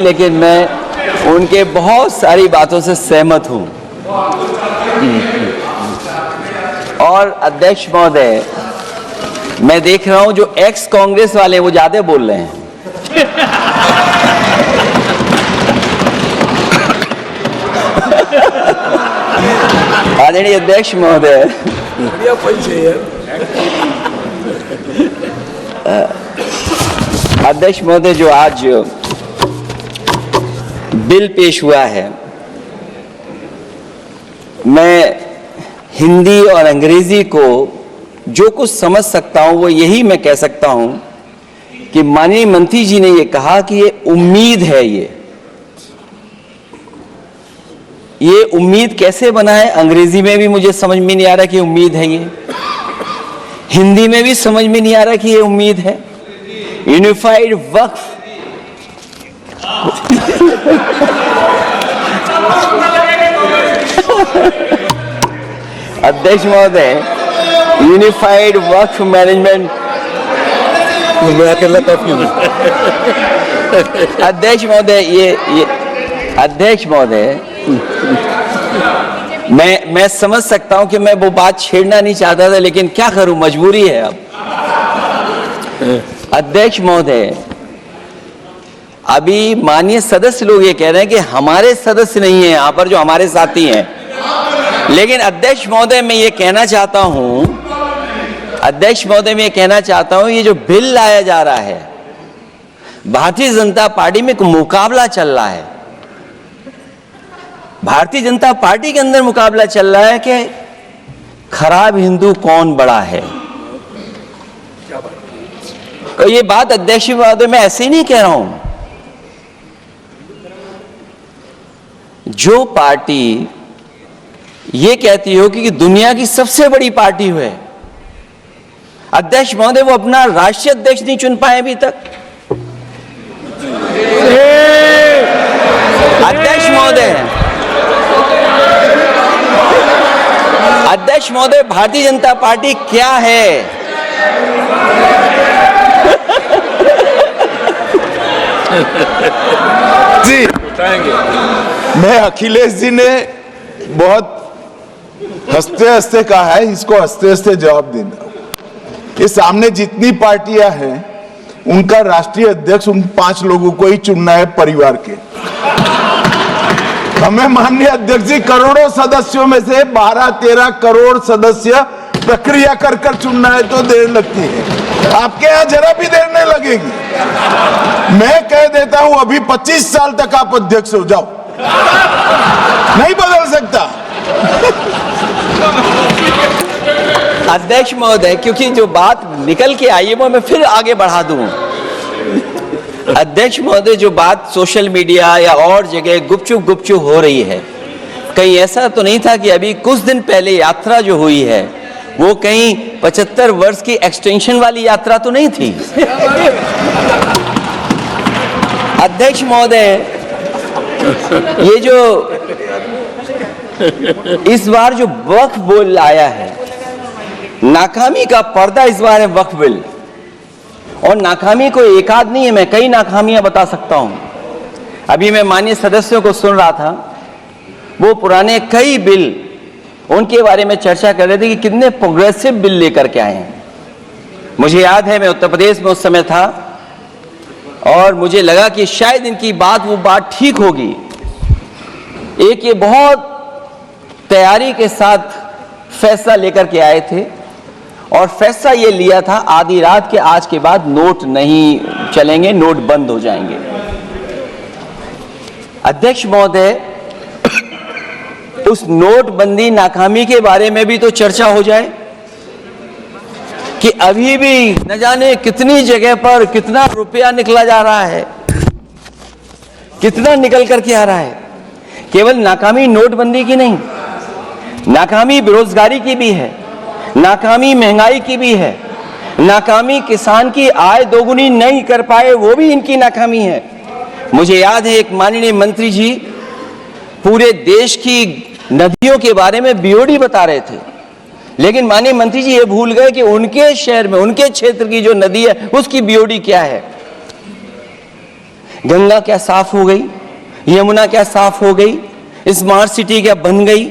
लेकिन मैं उनके बहुत सारी बातों से सहमत हूं। और अध्यक्ष महोदय, मैं देख रहा हूं जो एक्स कांग्रेस वाले वो ज्यादा बोल रहे हैं। आदरणीय अध्यक्ष महोदय, अध्यक्ष महोदय, जो आज बिल पेश हुआ है, मैं हिंदी और अंग्रेजी को जो कुछ समझ सकता हूं वो यही मैं कह सकता हूं कि माननीय मंत्री जी ने ये कहा कि ये उम्मीद है। ये उम्मीद कैसे बना है, अंग्रेजी में भी मुझे समझ में नहीं आ रहा कि उम्मीद है, ये हिंदी में भी समझ में नहीं आ रहा कि ये उम्मीद है। यूनिफाइड वक्फ अध्यक्ष महोदय, यूनिफाइड वक्फ मैनेजमेंट, अध्यक्ष महोदय, ये अध्यक्ष महोदय, मैं समझ सकता हूं कि मैं वो बात छेड़ना नहीं चाहता था, लेकिन क्या करूं, मजबूरी है अब। अध्यक्ष महोदय, अभी माननीय सदस्य लोग ये कह रहे हैं कि हमारे सदस्य नहीं है यहां पर जो हमारे साथी हैं, लेकिन अध्यक्ष महोदय मैं ये कहना चाहता हूं, अध्यक्ष महोदय मैं ये कहना चाहता हूं, ये जो बिल लाया जा रहा है, भारतीय जनता पार्टी में एक मुकाबला चल रहा है। भारतीय जनता पार्टी के अंदर मुकाबला चल रहा है कि खराब हिंदू कौन बड़ा है। तो ये बात अध्यक्ष महोदय मैं ऐसे ही नहीं कह रहा हूं। जो पार्टी ये कहती हो कि दुनिया की सबसे बड़ी पार्टी है, अध्यक्ष महोदय वो अपना राष्ट्रीय अध्यक्ष नहीं चुन पाए अभी तक। अध्यक्ष महोदय, अध्यक्ष महोदय, भारतीय जनता पार्टी क्या है? जी, मैं अखिलेश जी ने बहुत हंसते हंसते कहा है, इसको हंसते हंसते जवाब देना। ये सामने जितनी पार्टियां हैं उनका राष्ट्रीय अध्यक्ष उन 5 लोगों को ही चुनना है परिवार के। हमें माननीय अध्यक्ष जी करोड़ों सदस्यों में से 12-13 करोड़ सदस्य प्रक्रिया कर कर चुनना है तो देर लगती है। आपके यहां जरा भी देर नहीं लगेगी। मैं कह देता हूं अभी 25 साल तक आप अध्यक्ष हो जाओ, नहीं बदल सकता। अध्यक्ष महोदय, क्योंकि जो बात निकल के आई है वो मैं फिर आगे बढ़ा दूं। अध्यक्ष महोदय, जो बात सोशल मीडिया या और जगह गुपचुप हो रही है, कहीं ऐसा तो नहीं था कि अभी कुछ दिन पहले यात्रा जो हुई है वो कहीं 75 वर्ष की एक्सटेंशन वाली यात्रा तो नहीं थी। अध्यक्ष महोदय, ये जो इस बार जो वक्फ बिल आया है, नाकामी का पर्दा इस बार है वक्फ बिल। और नाकामी कोई एक आध नहीं है, मैं कई नाकामियां बता सकता हूं। अभी मैं माननीय सदस्यों को सुन रहा था, वो पुराने कई बिल उनके बारे में चर्चा कर रहे थे कि कितने प्रोग्रेसिव बिल लेकर के आए हैं। मुझे याद है मैं उत्तर प्रदेश में उस समय था और मुझे लगा कि शायद इनकी वो बात ठीक होगी। एक ये बहुत तैयारी के साथ फैसला लेकर के आए थे और फैसला ये लिया था आधी रात के आज के बाद नोट नहीं चलेंगे, नोट बंद हो जाएंगे। अध्यक्ष महोदय, उस नोटबंदी नाकामी के बारे में भी तो चर्चा हो जाए कि अभी भी न जाने कितनी जगह पर कितना रुपया निकला जा रहा है, कितना निकल करके आ रहा है। केवल नाकामी नोटबंदी की नहीं, नाकामी बेरोजगारी की भी है, नाकामी महंगाई की भी है, नाकामी किसान की आय दोगुनी नहीं कर पाए वो भी इनकी नाकामी है। मुझे याद है एक माननीय मंत्री जी पूरे देश की नदियों के बारे में बीओडी बता रहे थे, लेकिन माननीय मंत्री जी ये भूल गए कि उनके शहर में, उनके क्षेत्र की जो नदी है उसकी बीओडी क्या है। गंगा क्या साफ हो गई, यमुना क्या साफ हो गई, स्मार्ट सिटी क्या बन गई,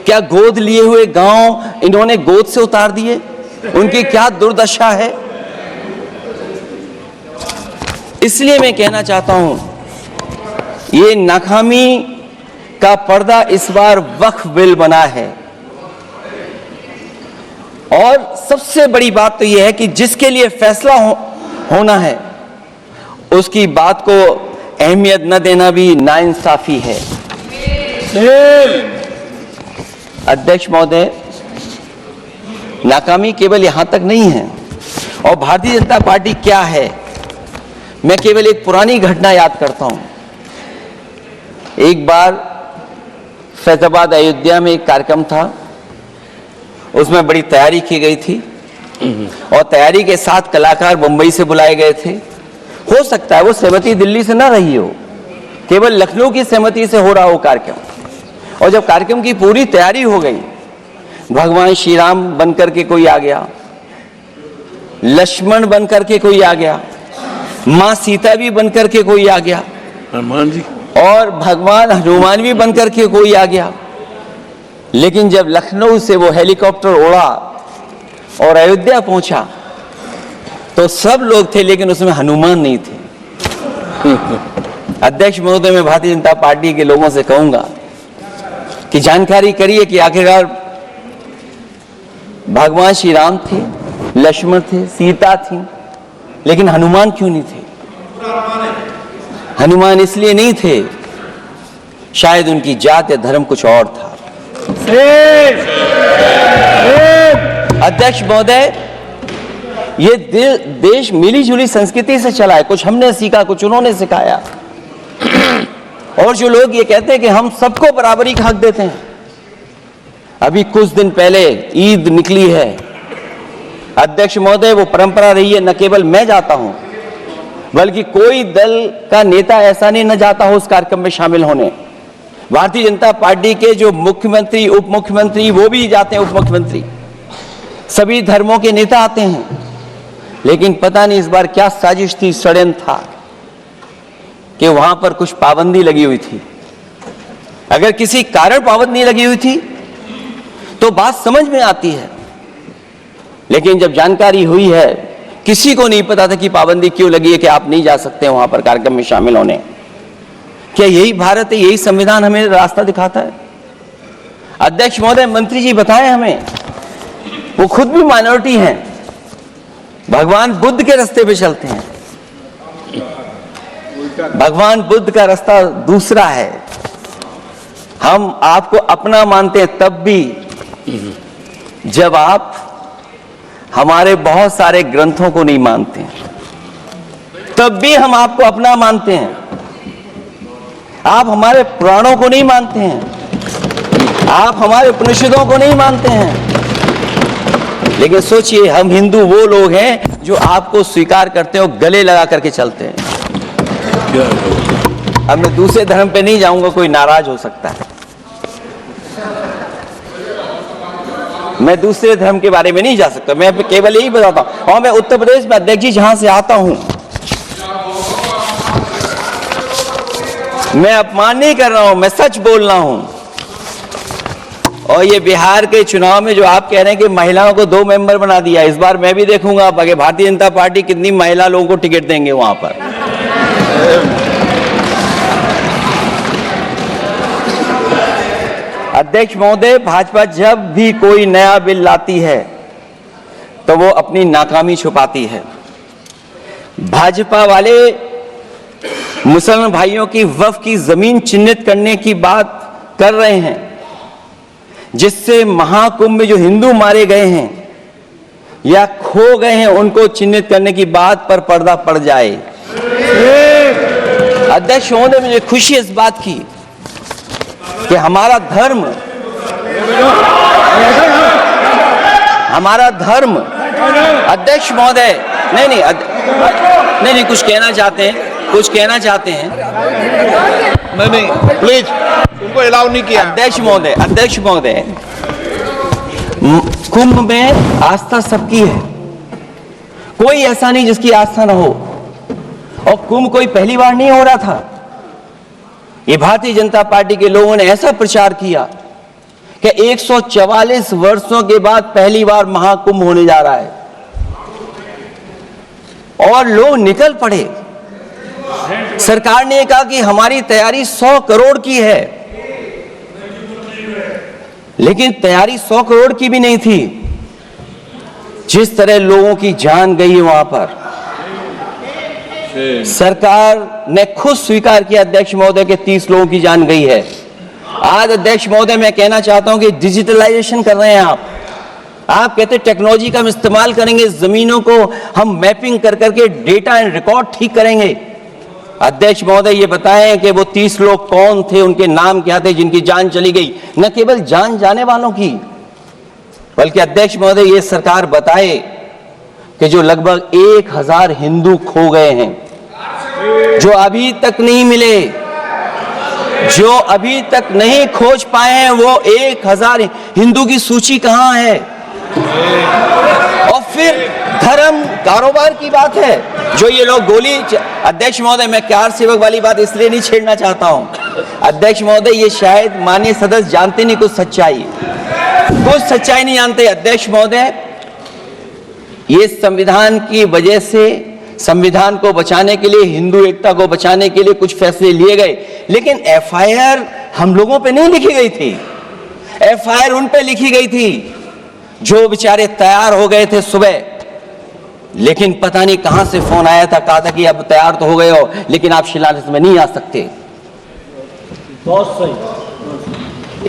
क्या गोद लिए हुए गांव इन्होंने गोद से उतार दिए, उनकी क्या दुर्दशा है। इसलिए मैं कहना चाहता हूं, ये नाकामी का पर्दा इस बार वक्फ बिल बना है। और सबसे बड़ी बात तो यह है कि जिसके लिए फैसला होना है उसकी बात को अहमियत न देना भी नाइंसाफी है। अध्यक्ष महोदय, नाकामी केवल यहां तक नहीं है। और भारतीय जनता पार्टी क्या है, मैं केवल एक पुरानी घटना याद करता हूं। एक बार फैजाबाद अयोध्या में एक कार्यक्रम था, उसमें बड़ी तैयारी की गई थी और तैयारी के साथ कलाकार मुंबई से बुलाए गए थे। हो सकता है वो सहमति दिल्ली से ना रही हो, केवल लखनऊ की सहमति से हो रहा हो कार्यक्रम। और जब कार्यक्रम की पूरी तैयारी हो गई, भगवान श्री राम बनकर के कोई आ गया, लक्ष्मण बनकर के कोई आ गया, मां सीता भी बनकर के कोई आ गया, हनुमान जी और भगवान हनुमान भी बनकर के कोई आ गया। लेकिन जब लखनऊ से वो हेलीकॉप्टर उड़ा और अयोध्या पहुंचा तो सब लोग थे, लेकिन उसमें हनुमान नहीं थे। अध्यक्ष महोदय, मैं भारतीय जनता पार्टी के लोगों से कहूंगा कि जानकारी करिए कि आखिरकार भगवान श्री राम थे, लक्ष्मण थे, सीता थी, लेकिन हनुमान क्यों नहीं थे? हनुमान इसलिए नहीं थे, शायद उनकी जात या धर्म कुछ और था। अध्यक्ष महोदय, ये देश मिली जुली संस्कृति से चला है। कुछ हमने सीखा, कुछ उन्होंने सिखाया। और जो लोग ये कहते हैं कि हम सबको बराबरी का हक देते हैं, अभी कुछ दिन पहले ईद निकली है। अध्यक्ष महोदय, वो परंपरा रही है, न केवल मैं जाता हूं बल्कि कोई दल का नेता ऐसा नहीं न जाता हो उस कार्यक्रम में शामिल होने। भारतीय जनता पार्टी के जो मुख्यमंत्री, उप मुख्यमंत्री, वो भी जाते हैं, उप मुख्यमंत्री, सभी धर्मों के नेता आते हैं। लेकिन पता नहीं इस बार क्या साजिश थी, षड्यंत्र था कि वहां पर कुछ पाबंदी लगी हुई थी। अगर किसी कारण पाबंदी लगी हुई थी तो बात समझ में आती है, लेकिन जब जानकारी हुई है, किसी को नहीं पता था कि पाबंदी क्यों लगी है कि आप नहीं जा सकते वहां पर कार्यक्रम में शामिल होने। क्या यही भारत है, यही संविधान हमें रास्ता दिखाता है? अध्यक्ष महोदय, मंत्री जी बताएं हमें, वो खुद भी माइनॉरिटी हैं, भगवान बुद्ध के रास्ते पे चलते हैं। भगवान बुद्ध का रास्ता दूसरा है। हम आपको अपना मानते हैं तब भी जब आप हमारे बहुत सारे ग्रंथों को नहीं मानते हैं, तब भी हम आपको अपना मानते हैं। आप हमारे पुराणों को नहीं मानते हैं, आप हमारे उपनिषदों को नहीं मानते हैं। लेकिन सोचिए, हम हिंदू वो लोग हैं जो आपको स्वीकार करते हैं और गले लगा करके चलते हैं। अब मैं दूसरे धर्म पे नहीं जाऊंगा, कोई नाराज हो सकता है। मैं दूसरे धर्म के बारे में नहीं जा सकता, मैं केवल यही बताता हूं। और मैं उत्तर प्रदेश में, अध्यक्ष जी, जहां से आता हूं, मैं अपमान नहीं कर रहा हूं, मैं सच बोल रहा हूं। और ये बिहार के चुनाव में जो आप कह रहे हैं कि महिलाओं को 2 मेंबर बना दिया, इस बार मैं भी देखूंगा आगे भारतीय जनता पार्टी कितनी महिला लोगों को टिकट देंगे वहां पर। अध्यक्ष महोदय, भाजपा जब भी कोई नया बिल लाती है तो वो अपनी नाकामी छुपाती है। भाजपा वाले मुसलमान भाइयों की वक्फ की जमीन चिन्हित करने की बात कर रहे हैं, जिससे महाकुंभ में जो हिंदू मारे गए हैं या खो गए हैं, उनको चिन्हित करने की बात पर पर्दा पड़ जाए। अध्यक्ष महोदय, मुझे खुशी इस बात की कि हमारा धर्म अध्यक्ष महोदय, नहीं, कुछ कहना चाहते हैं। नहीं, प्लीज, उनको अलाउ नहीं किया। अध्यक्ष महोदय, कुंभ में आस्था सबकी है, कोई ऐसा नहीं जिसकी आस्था ना हो। और कुंभ कोई पहली बार नहीं हो रहा था। ये भारतीय जनता पार्टी के लोगों ने ऐसा प्रचार किया कि 144 वर्षों के बाद पहली बार महाकुंभ होने जा रहा है, और लोग निकल पड़े। सरकार ने कहा कि हमारी तैयारी 100 करोड़ की है, लेकिन तैयारी 100 करोड़ की भी नहीं थी। जिस तरह लोगों की जान गई वहां पर, सरकार ने खुद स्वीकार किया अध्यक्ष महोदय के 30 लोगों की जान गई है। आज अध्यक्ष महोदय मैं कहना चाहता हूं कि डिजिटलाइजेशन कर रहे हैं आप कहते टेक्नोलॉजी का हम इस्तेमाल करेंगे, जमीनों को हम मैपिंग कर करके डेटा एंड रिकॉर्ड ठीक करेंगे। अध्यक्ष महोदय ये बताएं कि वो 30 लोग कौन थे, उनके नाम क्या थे जिनकी जान चली गई, न केवल जान जाने वालों की, बल्कि अध्यक्ष महोदय ये सरकार बताए कि जो लगभग 1000 हिंदू खो गए हैं, जो अभी तक नहीं मिले, जो अभी तक नहीं खोज पाए हैं, वो 1000 हिंदू की सूची कहां है? और फिर धर्म कारोबार की बात है, जो ये लोग गोली। अध्यक्ष महोदय मैं कार सेवक वाली बात इसलिए नहीं छेड़ना चाहता हूं, अध्यक्ष महोदय ये शायद माननीय सदस्य जानते नहीं कुछ सच्चाई नहीं जानते। अध्यक्ष महोदय ये संविधान की वजह से, संविधान को बचाने के लिए, हिंदू एकता को बचाने के लिए कुछ फैसले लिए गए, लेकिन एफआईआर हम लोगों पे नहीं लिखी गई थी। एफआईआर उन पे लिखी गई थी जो बेचारे तैयार हो गए थे सुबह, लेकिन पता नहीं कहां से फोन आया था, कहा था कि अब तैयार तो हो गए हो, लेकिन आप शिलान्यास में नहीं आ सकते। बहुत सही।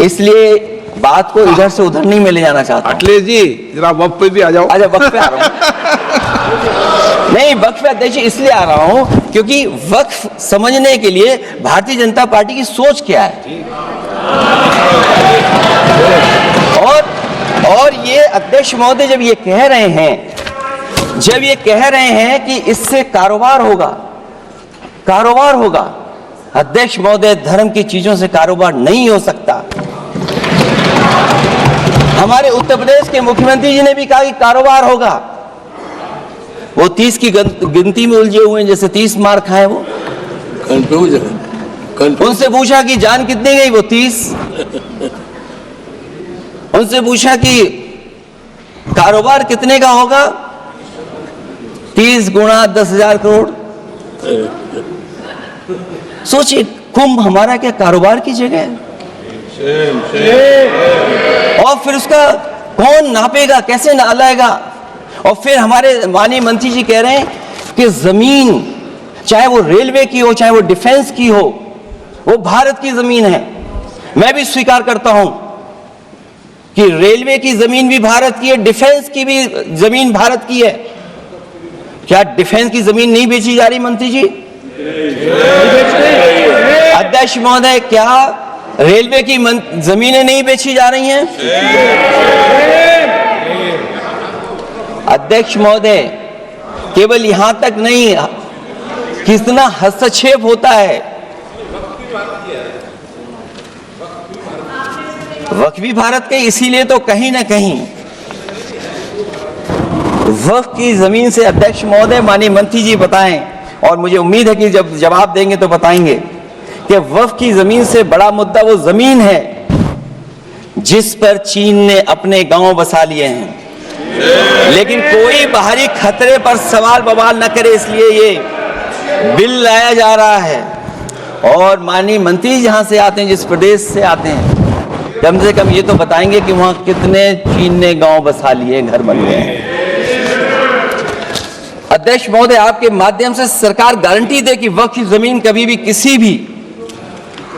इसलिए बात को इधर से उधर नहीं में ले जाना चाहता। अखिलेश जी जरा वक्त पे भी आ जाओ। अच्छा वक्त पे आ रहा हूं। नहीं, वक्त पे अध्यक्ष इसलिए आ रहा हूं क्योंकि वक्त समझने के लिए भारतीय जनता पार्टी की सोच क्या है। और ये अध्यक्ष महोदय जब ये कह रहे हैं कि इससे कारोबार होगा, अध्यक्ष महोदय धर्म की चीजों से कारोबार नहीं हो सकता। हमारे उत्तर प्रदेश के मुख्यमंत्री जी ने भी कहा कि कारोबार होगा। वो 30 की गिनती में उलझे हुए हैं, जैसे 30 मार खाए वो। उनसे पूछा कि जान कितनी गई, वो 30। उनसे पूछा कि कारोबार कितने का होगा, 30 गुणा 10,000 करोड़। सोचिए, कुंभ हमारा क्या कारोबार की जगह है? और फिर उसका कौन नापेगा, कैसे नालाएगा? और फिर हमारे माननीय मंत्री जी कह रहे हैं कि जमीन, चाहे वो रेलवे की हो, चाहे वो डिफेंस की हो, वो भारत की जमीन है। मैं भी स्वीकार करता हूं कि रेलवे की जमीन भी भारत की है, डिफेंस की भी जमीन भारत की है। क्या डिफेंस की जमीन नहीं बेची जा रही मंत्री जी? अध्यक्ष महोदय, क्या रेलवे की जमीनें नहीं बेची जा रही हैं? अध्यक्ष महोदय, केवल यहां तक नहीं, कितना हस्तक्षेप होता है। वक्फ भी भारत के, इसीलिए तो कहीं ना कहीं वक्फ की जमीन से, अध्यक्ष महोदय माननीय मंत्री जी बताएं, और मुझे उम्मीद है कि जब जवाब देंगे तो बताएंगे कि वक्फ की जमीन से बड़ा मुद्दा वो जमीन है जिस पर चीन ने अपने गांव बसा लिए हैं, लेकिन कोई बाहरी खतरे पर सवाल बवाल न करे, इसलिए ये बिल लाया जा रहा है। और माननीय मंत्री जहां से आते हैं, जिस प्रदेश से आते हैं, कम से कम ये तो बताएंगे कि वहां कितने चीन ने गांव बसा लिए, घर बन गए हैं। अध्यक्ष महोदय, आपके माध्यम से सरकार गारंटी दे कि वक्फ की जमीन कभी भी किसी भी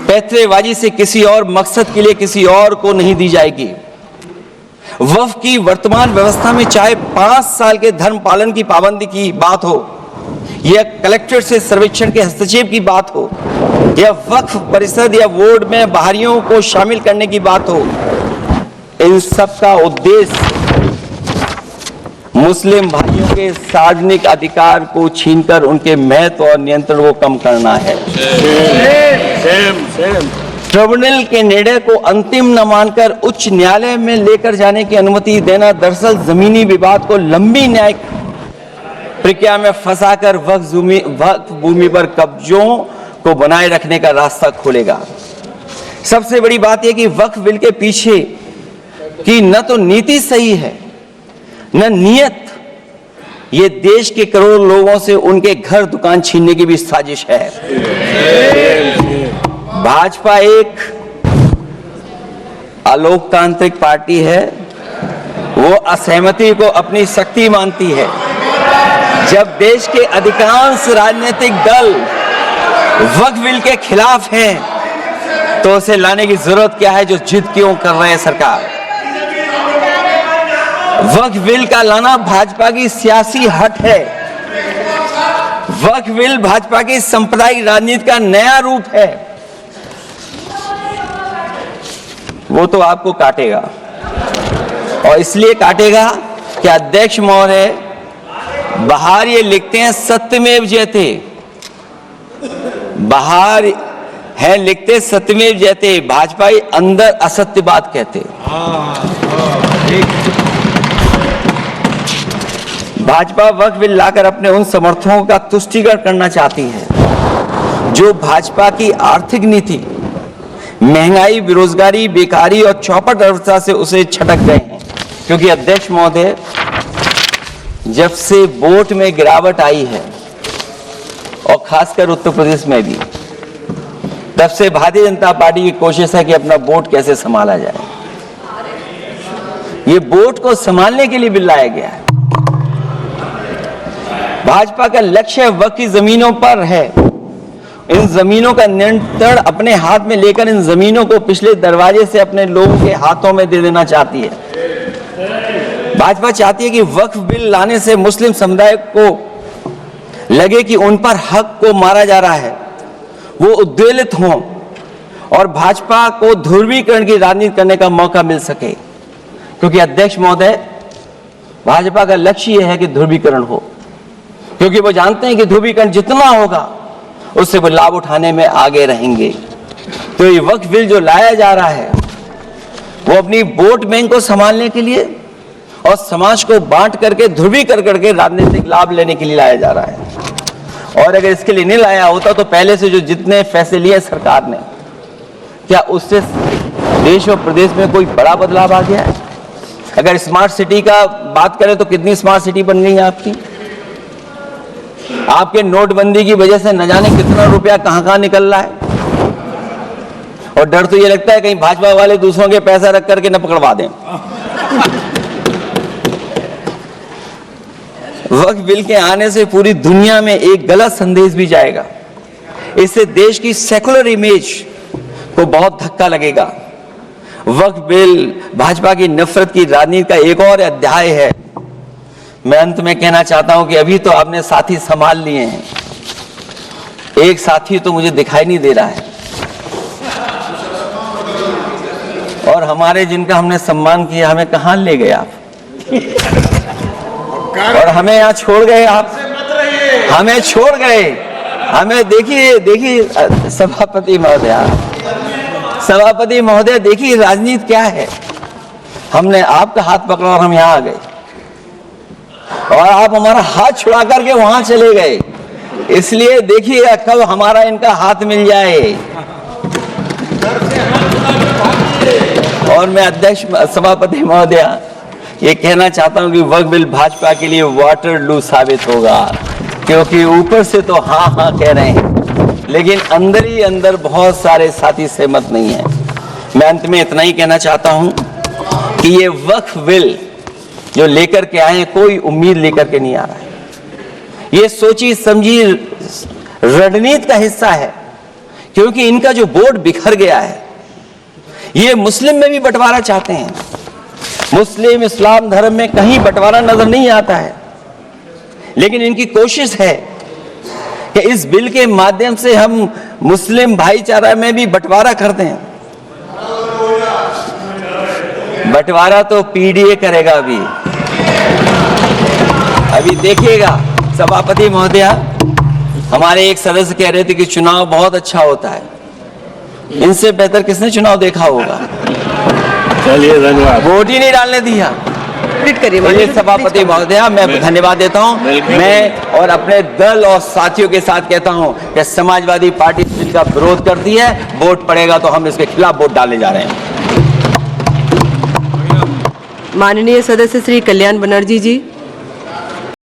पैतरेबाजी से किसी और मकसद के लिए किसी और को नहीं दी जाएगी। वक्फ की वर्तमान व्यवस्था में चाहे 5 साल के धर्म पालन की पाबंदी की बात हो, या कलेक्टर से सर्वेक्षण के हस्तक्षेप की बात हो, या वक्फ परिषद या बोर्ड में बाहरियों को शामिल करने की बात हो, इन सब का उद्देश्य मुस्लिम भाइयों के सार्वजनिक अधिकार को छीनकर उनके महत्व और नियंत्रण को कम करना है। ट्रिब्यूनल के निर्णय को अंतिम न मानकर उच्च न्यायालय में लेकर जाने की अनुमति देना दरअसल जमीनी विवाद को लंबी न्यायिक प्रक्रिया में फंसाकर वक्फ भूमि पर कब्जों को बनाए रखने का रास्ता खोलेगा। सबसे बड़ी बात यह कि वक्फ बिल के पीछे की न तो नीति सही है न नीयत, ये देश के करोड़ों लोगों से उनके घर दुकान छीनने की भी साजिश है। भाजपा एक अलोकतांत्रिक पार्टी है, वो असहमति को अपनी शक्ति मानती है। जब देश के अधिकांश राजनीतिक दल वक्फ बिल के खिलाफ हैं, तो उसे लाने की जरूरत क्या है जो जिद क्यों कर रहे हैं सरकार। वक्फ बिल का लाना भाजपा की सियासी हट है। वक्फ बिल भाजपा की सांप्रदायिक राजनीति का नया रूप है। वो तो आपको काटेगा, और इसलिए काटेगा कि अध्यक्ष महोदय बाहर ये लिखते हैं सत्यमेव जयते, बाहर है लिखते सत्यमेव जयते, भाजपा अंदर असत्य बात कहते। भाजपा वक्फ बिल लाकर अपने उन समर्थकों का तुष्टीकरण करना चाहती है जो भाजपा की आर्थिक नीति, महंगाई, बेरोजगारी, बेकारी और चौपट अवस्था से उसे छटक गए हैं। क्योंकि अध्यक्ष महोदय, जब से वोट में गिरावट आई है और खासकर उत्तर प्रदेश में भी, तब से भारतीय जनता पार्टी की कोशिश है कि अपना वोट कैसे संभाला जाए। ये वोट को संभालने के लिए बिल लाया गया है। भाजपा का लक्ष्य वक्फ की जमीनों पर है। इन जमीनों का नियंत्रण अपने हाथ में लेकर इन जमीनों को पिछले दरवाजे से अपने लोगों के हाथों में दे देना चाहती है। भाजपा चाहती है कि वक्फ बिल लाने से मुस्लिम समुदाय को लगे कि उन पर हक को मारा जा रहा है, वो उद्वेलित हों और भाजपा को ध्रुवीकरण की राजनीति करने का मौका मिल सके। क्योंकि अध्यक्ष महोदय, भाजपा का लक्ष्य यह है कि ध्रुवीकरण हो, क्योंकि वो जानते हैं कि ध्रुवीकरण जितना होगा उससे वो लाभ उठाने में आगे रहेंगे। तो ये वक्फ बिल जो लाया जा रहा है वो अपनी वोट बैंक को संभालने के लिए और समाज को बांट करके ध्रुवीकरण करके राजनीतिक लाभ लेने के लिए लाया जा रहा है। और अगर इसके लिए नहीं लाया होता तो पहले से जो जितने फैसले लिए सरकार ने, क्या उससे देश और प्रदेश में कोई बड़ा बदलाव आ गया है? अगर स्मार्ट सिटी का बात करें तो कितनी स्मार्ट सिटी बन गई है आपकी? आपके नोटबंदी की वजह से न जाने कितना रुपया कहां निकल रहा है। और डर तो ये लगता है कहीं भाजपा वाले दूसरों के पैसा रख करके न पकड़वा दें। वक्फ बिल के आने से पूरी दुनिया में एक गलत संदेश भी जाएगा। इससे देश की सेकुलर इमेज को बहुत धक्का लगेगा। वक्फ बिल भाजपा की नफरत की राजनीति का एक और अध्याय है। मैं अंत में कहना चाहता हूं कि अभी तो आपने साथी संभाल लिए हैं, एक साथी तो मुझे दिखाई नहीं दे रहा है। और हमारे जिनका हमने सम्मान किया, हमें कहां ले गए आप? और हमें यहाँ छोड़ गए आप, हमें छोड़ गए। हमें देखिए सभापति महोदय देखिए राजनीति क्या है। हमने आपका हाथ पकड़ा और हम यहाँ आ गए, और आप हमारा हाथ छुड़ा करके वहां चले गए। इसलिए देखिएगा कब हमारा इनका हाथ मिल जाए। और मैं अध्यक्ष सभापति महोदय ये कहना चाहता हूं कि वक्फ बिल भाजपा के लिए वाटरलू साबित होगा, क्योंकि ऊपर से तो हाँ हाँ कह रहे हैं, लेकिन अंदर ही अंदर बहुत सारे साथी सहमत नहीं है। मैं अंत में इतना ही कहना चाहता हूं कि ये वक्फ बिल जो लेकर के आए, कोई उम्मीद लेकर के नहीं आ रहा है। ये सोची समझी रणनीति का हिस्सा है, क्योंकि इनका जो बोर्ड बिखर गया है, ये मुस्लिम में भी बंटवारा चाहते हैं। मुस्लिम इस्लाम धर्म में कहीं बंटवारा नजर नहीं आता है, लेकिन इनकी कोशिश है कि इस बिल के माध्यम से हम मुस्लिम भाईचारा में भी बंटवारा करते हैं। बंटवारा तो पीडीए करेगा। अभी देखिएगा सभापति महोदया, हमारे एक सदस्य कह रहे थे कि चुनाव बहुत अच्छा होता है। इनसे बेहतर किसने चुनाव देखा होगा? चलिए धन्यवाद। वोट ही नहीं डालने दिया। कंप्लीट करिए चलिए माननीय सभापति महोदया, मैं धन्यवाद देता हूं। मैं और अपने दल और साथियों के साथ कहता हूं कि समाजवादी पार्टी इसका विरोध करती है, वोट पड़ेगा तो हम इसके खिलाफ वोट डालने जा रहे हैं। माननीय सदस्य श्री कल्याण बनर्जी जी।